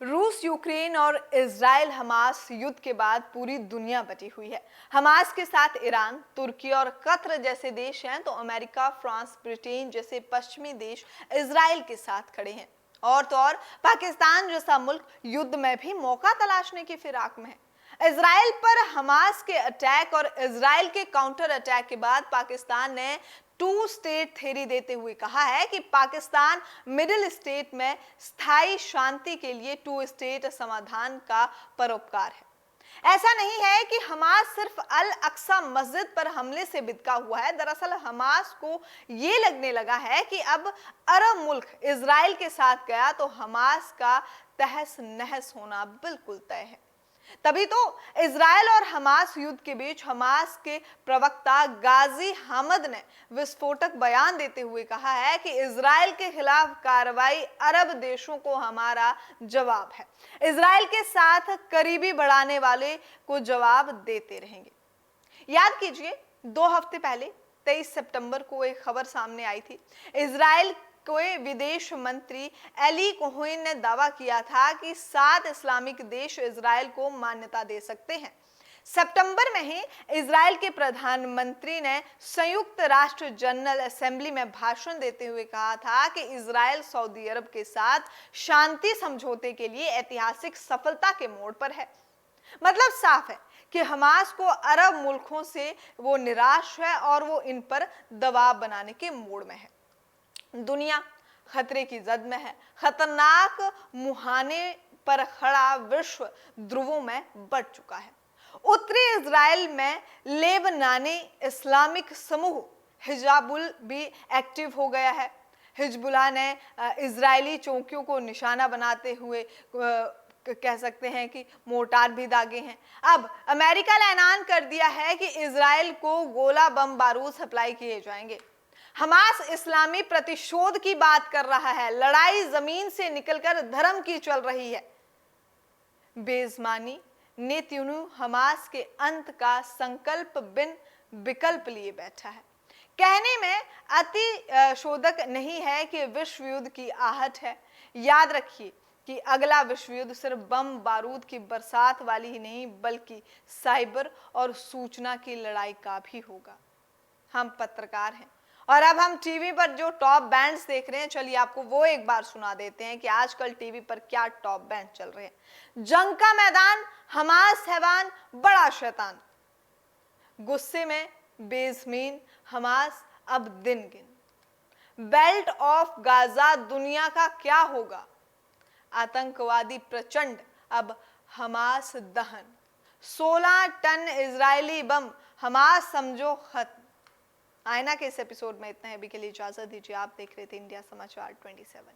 रूस, यूक्रेन और Israel Hamas युद्ध के बाद पूरी दुनिया बटी हुई है। हमास के साथ ईरान, तुर्की और कतर जैसे देश हैं, तो अमेरिका, फ्रांस, ब्रिटेन जैसे पश्चिमी देश इजराइल के साथ खड़े हैं। और तो और पाकिस्तान जैसा मुल्क युद्ध में भी मौका तलाशने की फिराक में है। इजराइल पर हमास के अटैक और इजराइल के काउंटर अटैक के बाद पाकिस्तान ने टू स्टेट थ्योरी देते हुए कहा है कि पाकिस्तान मिडिल स्टेट में स्थायी शांति के लिए टू स्टेट समाधान का परोपकार है। ऐसा नहीं है कि हमास सिर्फ अल अक्सा मस्जिद पर हमले से बिदका हुआ है। दरअसल हमास को ये लगने लगा है कि अब अरब मुल्क इजराइल के साथ गया तो हमास का तहस नहस होना बिल्कुल तय है। तभी तो इजराइल और हमास युद्ध के बीच हमास के प्रवक्ता गाजी हमद ने विस्फोटक बयान देते हुए कहा है कि इजराइल के खिलाफ कार्रवाई अरब देशों को हमारा जवाब है। इजराइल के साथ करीबी बढ़ाने वाले को जवाब देते रहेंगे। याद कीजिए, 2 हफ्ते पहले 23 सितंबर को एक खबर सामने आई थी। इजराइल के विदेश मंत्री एली कोहेन ने दावा किया था कि 7 इस्लामिक देश इजराइल को मान्यता दे सकते हैं। सितंबर में ही इजराइल के प्रधानमंत्री ने संयुक्त राष्ट्र जनरल असेंबली में भाषण देते हुए कहा था कि इजराइल सऊदी अरब के साथ शांति समझौते के लिए ऐतिहासिक सफलता के मोड़ पर है। मतलब साफ है कि हमास को अरब मुल्कों से वो निराश है और वो इन पर दबाव बनाने के मोड़ में है। दुनिया खतरे की जद में है। खतरनाक मुहाने पर खड़ा विश्व ध्रुवों में बढ़ चुका है। उत्तरी इजराइल में लेबनानी इस्लामिक समूह हिजबुल भी एक्टिव हो गया है। हिजबुल्लाह ने इजरायली चौकियों को निशाना बनाते हुए कह सकते हैं कि मोर्टार भी दागे हैं। अब अमेरिका ने ऐलान कर दिया है कि इजराइल को गोला बम बारूद सप्लाई किए जाएंगे। हमास इस्लामी प्रतिशोध की बात कर रहा है। लड़ाई जमीन से निकलकर धर्म की चल रही है। बेज़मानी नेतन्याहू हमास के अंत का संकल्प बिन विकल्प लिए बैठा है। कहने में अति शोधक नहीं है कि विश्व युद्ध की आहट है। याद रखिए कि अगला विश्व युद्ध सिर्फ बम बारूद की बरसात वाली ही नहीं, बल्कि साइबर और सूचना की लड़ाई का भी होगा। हम पत्रकार हैं और अब हम टीवी पर जो टॉप बैंड्स देख रहे हैं, चलिए आपको वो एक बार सुना देते हैं कि आजकल टीवी पर क्या टॉप बैंड चल रहे हैं। जंग का मैदान, हमास हैवान, बड़ा शैतान, गुस्से में बेज़मीन हमास अब दिन गिन, बेल्ट ऑफ गाजा दुनिया का क्या होगा, आतंकवादी प्रचंड अब हमास दहन, 16 टन इजरायली बम, हमास समझो खत्म। आईना के इस एपिसोड में इतना है। अभी के लिए इजाजत दीजिए। आप देख रहे थे इंडिया समाचार 27।